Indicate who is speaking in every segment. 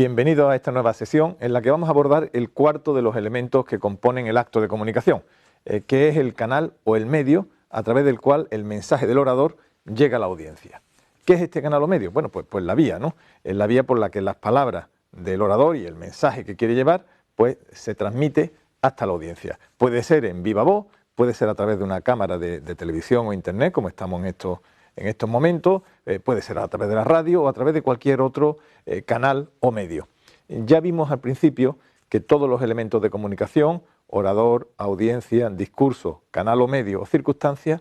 Speaker 1: Bienvenido a esta nueva sesión en la que vamos a abordar el cuarto de los elementos que componen el acto de comunicación, que es el canal o el medio a través del cual el mensaje del orador llega a la audiencia. ¿Qué es este canal o medio? Bueno, pues la vía, ¿no? Es la vía por la que las palabras del orador y el mensaje que quiere llevar, pues se transmite hasta la audiencia. Puede ser en viva voz, puede ser a través de una cámara de televisión o internet, como estamos en estos momentos, puede ser a través de la radio o a través de cualquier otro canal o medio. Ya vimos al principio que todos los elementos de comunicación, orador, audiencia, discurso, canal o medio o circunstancia,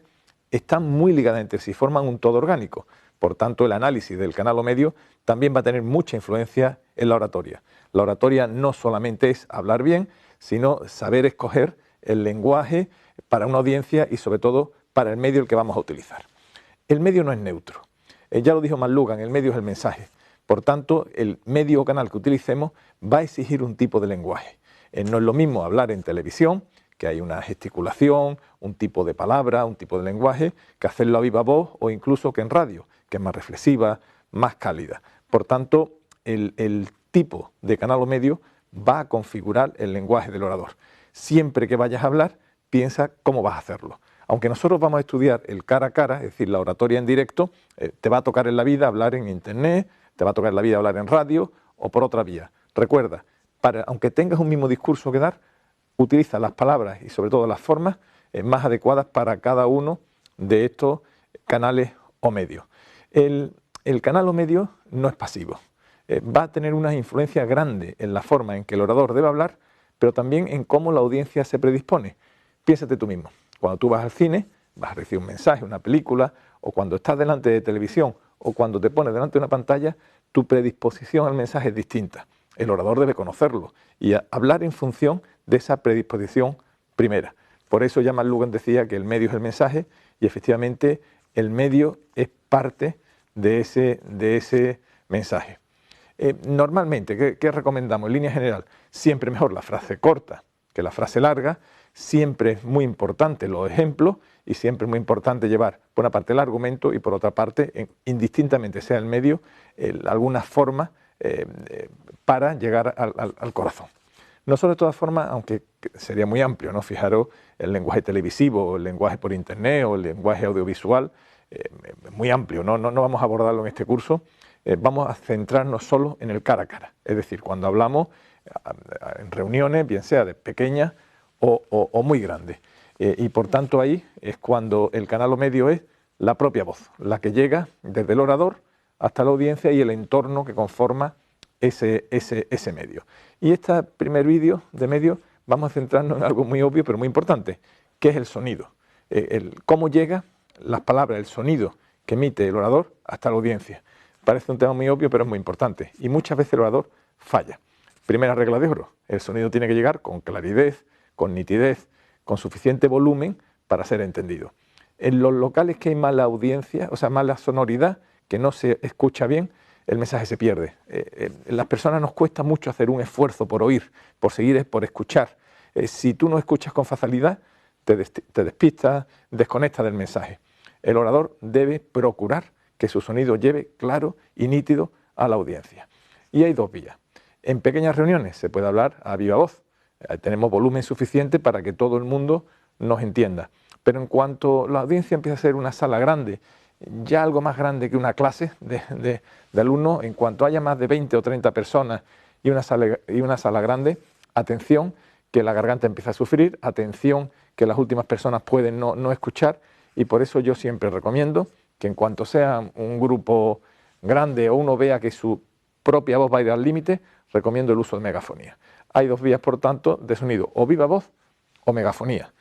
Speaker 1: están muy ligadas entre sí, forman un todo orgánico. Por tanto, el análisis del canal o medio también va a tener mucha influencia en la oratoria. La oratoria no solamente es hablar bien, sino saber escoger el lenguaje para una audiencia y sobre todo para el medio el que vamos a utilizar. El medio no es neutro. Ya lo dijo McLuhan, el medio es el mensaje. Por tanto, el medio o canal que utilicemos va a exigir un tipo de lenguaje. No es lo mismo hablar en televisión, que hay una gesticulación, un tipo de palabra, un tipo de lenguaje, que hacerlo a viva voz o incluso que en radio, que es más reflexiva, más cálida. Por tanto, el tipo de canal o medio va a configurar el lenguaje del orador. Siempre que vayas a hablar, piensa cómo vas a hacerlo. Aunque nosotros vamos a estudiar el cara a cara, es decir, la oratoria en directo, te va a tocar en la vida hablar en internet, te va a tocar en la vida hablar en radio o por otra vía. Recuerda, aunque tengas un mismo discurso que dar, utiliza las palabras y sobre todo las formas más adecuadas para cada uno de estos canales o medios. El canal o medio no es pasivo. Va a tener una influencia grande en la forma en que el orador debe hablar, pero también en cómo la audiencia se predispone. Piénsate tú mismo. Cuando tú vas al cine, vas a recibir un mensaje, una película, o cuando estás delante de televisión, o cuando te pones delante de una pantalla, tu predisposición al mensaje es distinta. El orador debe conocerlo y hablar en función de esa predisposición primera. Por eso ya McLuhan decía que el medio es el mensaje y efectivamente el medio es parte de ese mensaje. Normalmente, ¿qué recomendamos? En línea general, siempre mejor la frase corta que la frase larga. Siempre es muy importante los ejemplos y siempre es muy importante llevar por una parte el argumento y por otra parte, indistintamente sea el medio, alguna forma para llegar al corazón. Nosotros de todas formas, aunque sería muy amplio, ¿no? Fijaros, el lenguaje televisivo, el lenguaje por internet o el lenguaje audiovisual, muy amplio, no vamos a abordarlo en este curso, vamos a centrarnos solo en el cara a cara. Es decir, cuando hablamos en reuniones, bien sea de pequeñas o muy grande. Y por tanto ahí es cuando el canal o medio es la propia voz, la que llega desde el orador hasta la audiencia y el entorno que conforma ese medio. Y este primer vídeo de medio vamos a centrarnos en algo muy obvio pero muy importante, que es el sonido. Cómo llega las palabras, el sonido que emite el orador hasta la audiencia. Parece un tema muy obvio pero es muy importante y muchas veces el orador falla. Primera regla de oro, el sonido tiene que llegar con claridad, con nitidez, con suficiente volumen para ser entendido. En los locales que hay mala audiencia, o sea, mala sonoridad, que no se escucha bien, el mensaje se pierde. Las personas nos cuesta mucho hacer un esfuerzo por oír, por seguir, por escuchar. Si tú no escuchas con facilidad, te despistas, desconectas del mensaje. El orador debe procurar que su sonido lleve claro y nítido a la audiencia. Y hay dos vías. En pequeñas reuniones se puede hablar a viva voz. Tenemos volumen suficiente para que todo el mundo nos entienda. Pero en cuanto la audiencia empieza a ser una sala grande, ya algo más grande que una clase de alumnos, en cuanto haya más de 20 o 30 personas y una sala grande, atención que la garganta empieza a sufrir, atención que las últimas personas pueden no escuchar y por eso yo siempre recomiendo que en cuanto sea un grupo grande o uno vea que su propia voz va a ir al límite, recomiendo el uso de megafonía. Hay dos vías, por tanto, de sonido, o viva voz o megafonía.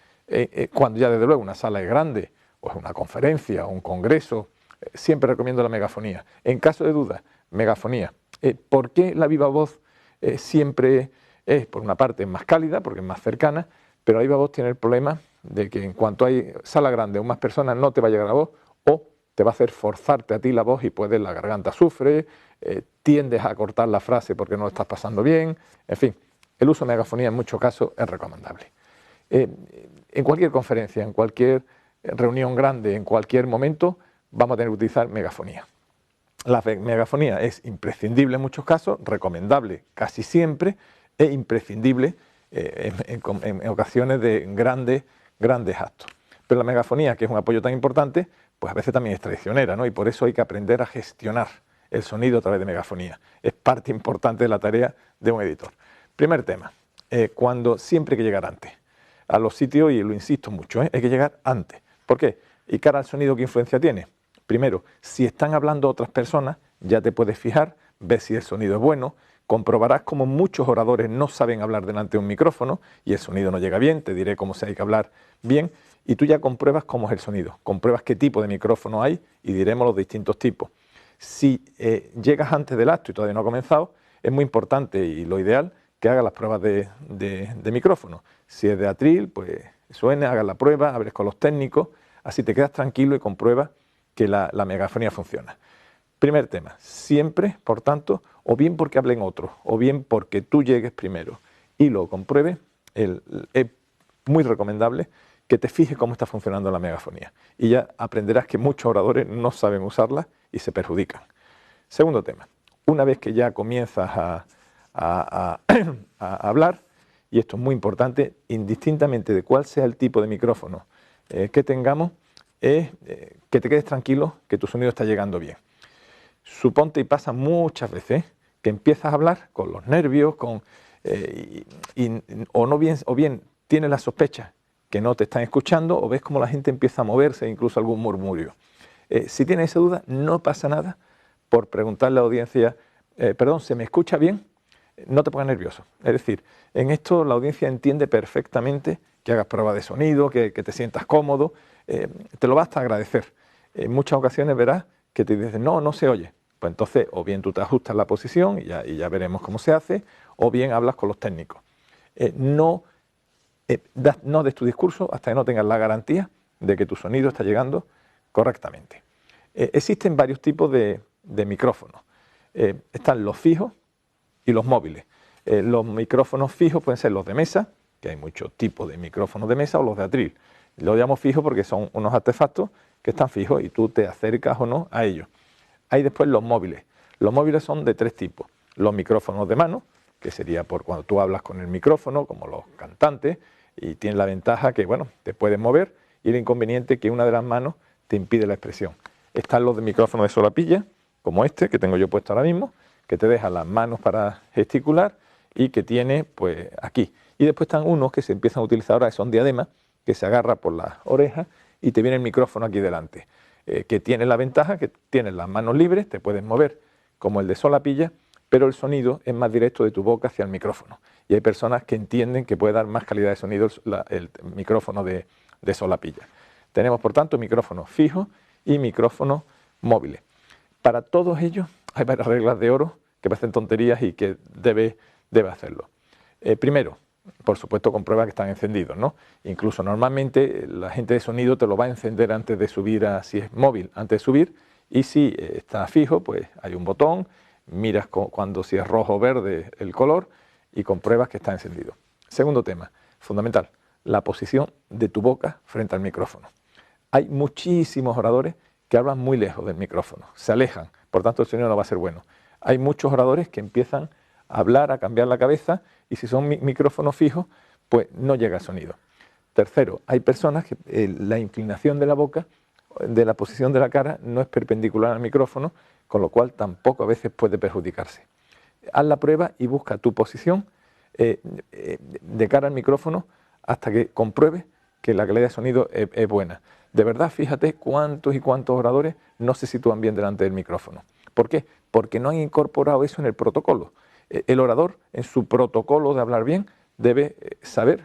Speaker 1: Cuando ya desde luego una sala es grande, o es una conferencia o un congreso, siempre recomiendo la megafonía. En caso de duda, megafonía. ¿Por qué la viva voz siempre es, por una parte, más cálida, porque es más cercana, pero la viva voz tiene el problema de que en cuanto hay sala grande o más personas no te va a llegar la voz, o te va a hacer forzarte a ti la voz y la garganta sufre, tiendes a cortar la frase porque no lo estás pasando bien, en fin, el uso de megafonía en muchos casos es recomendable. En cualquier conferencia, en cualquier reunión grande, en cualquier momento, vamos a tener que utilizar megafonía. La megafonía es imprescindible en muchos casos, recomendable casi siempre e imprescindible en ocasiones de grandes actos. Pero la megafonía, que es un apoyo tan importante, pues a veces también es traicionera, ¿no? Y por eso hay que aprender a gestionar el sonido a través de megafonía. Es parte importante de la tarea de un editor. Primer tema, siempre hay que llegar antes a los sitios, y lo insisto mucho, hay que llegar antes. ¿Por qué? Y cara al sonido, ¿qué influencia tiene? Primero, si están hablando otras personas, ya te puedes fijar, ves si el sonido es bueno, comprobarás como muchos oradores no saben hablar delante de un micrófono y el sonido no llega bien, te diré cómo se hay que hablar bien, y tú ya compruebas cómo es el sonido, compruebas qué tipo de micrófono hay y diremos los distintos tipos. Si llegas antes del acto y todavía no ha comenzado, es muy importante y lo ideal que hagas las pruebas de micrófono. Si es de atril, pues suene, hagas la prueba, hables con los técnicos, así te quedas tranquilo y compruebas que la megafonía funciona. Primer tema, siempre, por tanto, o bien porque hablen otros, o bien porque tú llegues primero y lo compruebes, es muy recomendable que te fijes cómo está funcionando la megafonía. Y ya aprenderás que muchos oradores no saben usarla y se perjudican. Segundo tema, una vez que ya comienzas a hablar, y esto es muy importante, indistintamente de cuál sea el tipo de micrófono que tengamos, es que te quedes tranquilo que tu sonido está llegando bien. Suponte, y pasa muchas veces, que empiezas a hablar con los nervios, o bien tienes la sospecha que no te están escuchando, o ves como la gente empieza a moverse, incluso algún murmurio. Si tienes esa duda, no pasa nada por preguntarle a la audiencia, perdón, ¿se me escucha bien? No te pongas nervioso. Es decir, en esto la audiencia entiende perfectamente que hagas prueba de sonido, que te sientas cómodo, te lo va hasta agradecer. En muchas ocasiones verás que te dicen, no se oye. Pues entonces, o bien tú te ajustas la posición y ya veremos cómo se hace, o bien hablas con los técnicos. No des tu discurso hasta que no tengas la garantía de que tu sonido está llegando correctamente. Existen varios tipos de micrófonos. Están los fijos y los móviles. Los micrófonos fijos pueden ser los de mesa, que hay muchos tipos de micrófonos de mesa, o los de atril. Los llamo fijos porque son unos artefactos que están fijos y tú te acercas o no a ellos. Hay después los móviles. Los móviles son de tres tipos. Los micrófonos de mano, que sería por cuando tú hablas con el micrófono, como los cantantes, y tienen la ventaja que, bueno, te puedes mover, y el inconveniente que una de las manos te impide la expresión. Están los de micrófono de solapilla, como este que tengo yo puesto ahora mismo, que te deja las manos para gesticular y que tiene, pues, aquí. Y después están unos que se empiezan a utilizar ahora, que son diademas, que se agarra por las orejas y te viene el micrófono aquí delante, que tiene la ventaja que tienes las manos libres, te puedes mover como el de solapilla, pero el sonido es más directo de tu boca hacia el micrófono. Y hay personas que entienden que puede dar más calidad de sonido el micrófono de solapilla. Tenemos, por tanto, micrófonos fijos y micrófonos móviles. Para todos ellos hay varias reglas de oro que parecen tonterías y que debe hacerlo. Primero, por supuesto, comprueba que están encendidos, ¿no? Incluso normalmente la gente de sonido te lo va a encender antes de subir, si es móvil, antes de subir, y si está fijo, pues hay un botón, miras si es rojo o verde el color y compruebas que está encendido. Segundo tema, fundamental, la posición de tu boca frente al micrófono. Hay muchísimos oradores que hablan muy lejos del micrófono, se alejan, por tanto el sonido no va a ser bueno. Hay muchos oradores que empiezan a hablar, a cambiar la cabeza, y si son micrófonos fijos, pues no llega el sonido. Tercero, hay personas que la inclinación de la boca, de la posición de la cara, no es perpendicular al micrófono, con lo cual tampoco a veces puede perjudicarse. Haz la prueba y busca tu posición de cara al micrófono hasta que compruebes que la calidad de sonido es buena. De verdad, fíjate cuántos y cuántos oradores no se sitúan bien delante del micrófono. ¿Por qué? Porque no han incorporado eso en el protocolo. El orador, en su protocolo de hablar bien, debe saber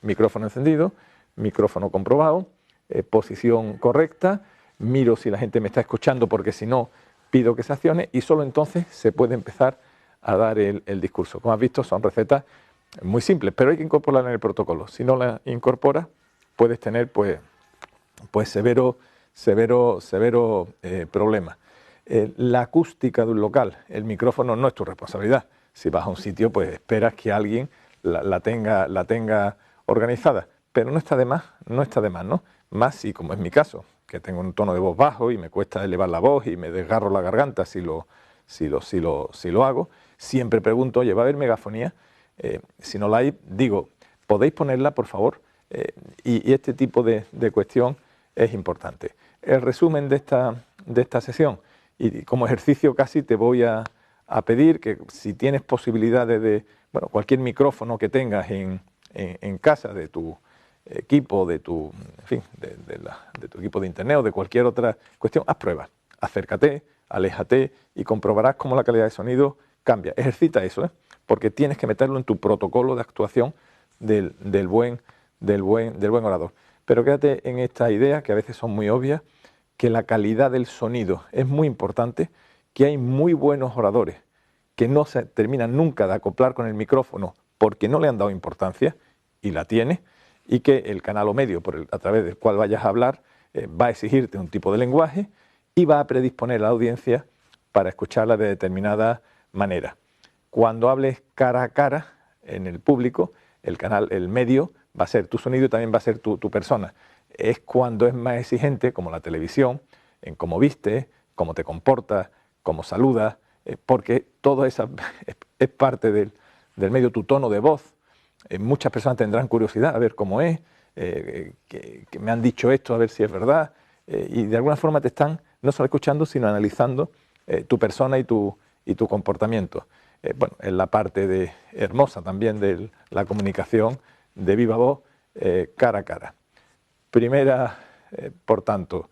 Speaker 1: micrófono encendido, micrófono comprobado, posición correcta, miro si la gente me está escuchando porque si no pido que se accione, y solo entonces se puede empezar a dar el discurso. Como has visto, son recetas muy simples, pero hay que incorporarlas en el protocolo. Si no las incorporas, puedes tener pues severo problema. La acústica de un local, el micrófono no es tu responsabilidad. Si vas a un sitio, pues esperas que alguien la tenga organizada, pero no está de más, ¿no? Más si, como es mi caso, que tengo un tono de voz bajo y me cuesta elevar la voz y me desgarro la garganta si lo hago, siempre pregunto, oye, ¿va a haber megafonía? Si no la hay, digo, ¿podéis ponerla, por favor? Y este tipo de cuestión es importante. El resumen de esta sesión, y como ejercicio casi te voy a pedir que si tienes posibilidades de, bueno, cualquier micrófono que tengas en casa, de tu equipo, de tu, en fin, de tu equipo de internet o de cualquier otra cuestión, haz pruebas. Acércate, aléjate y comprobarás cómo la calidad de sonido cambia. Ejercita eso, porque tienes que meterlo en tu protocolo de actuación del buen orador. Pero quédate en esta idea, que a veces son muy obvias, que la calidad del sonido es muy importante, que hay muy buenos oradores que no se terminan nunca de acoplar con el micrófono porque no le han dado importancia, y la tiene, y que el canal o medio a través del cual vayas a hablar va a exigirte un tipo de lenguaje y va a predisponer a la audiencia para escucharla de determinada manera. Cuando hables cara a cara en el público, el medio va a ser tu sonido y también va a ser tu persona. Es cuando es más exigente, como la televisión, en cómo vistes, cómo te comportas, cómo saludas, porque todo eso es parte del medio, tu tono de voz. Muchas personas tendrán curiosidad a ver cómo es, que me han dicho esto, a ver si es verdad, y de alguna forma te están no solo escuchando, sino analizando tu persona y tu comportamiento. Bueno, es la parte hermosa también de la comunicación de viva voz, cara a cara. Primera, por tanto,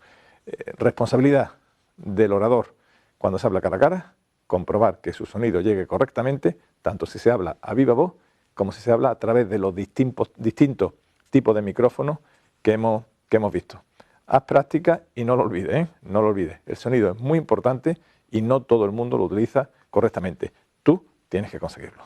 Speaker 1: responsabilidad del orador cuando se habla cara a cara, comprobar que su sonido llegue correctamente, tanto si se habla a viva voz como si se habla a través de los distintos tipos de micrófonos que hemos visto. Haz práctica y no lo olvides, no lo olvides. El sonido es muy importante y no todo el mundo lo utiliza correctamente. Tú tienes que conseguirlo.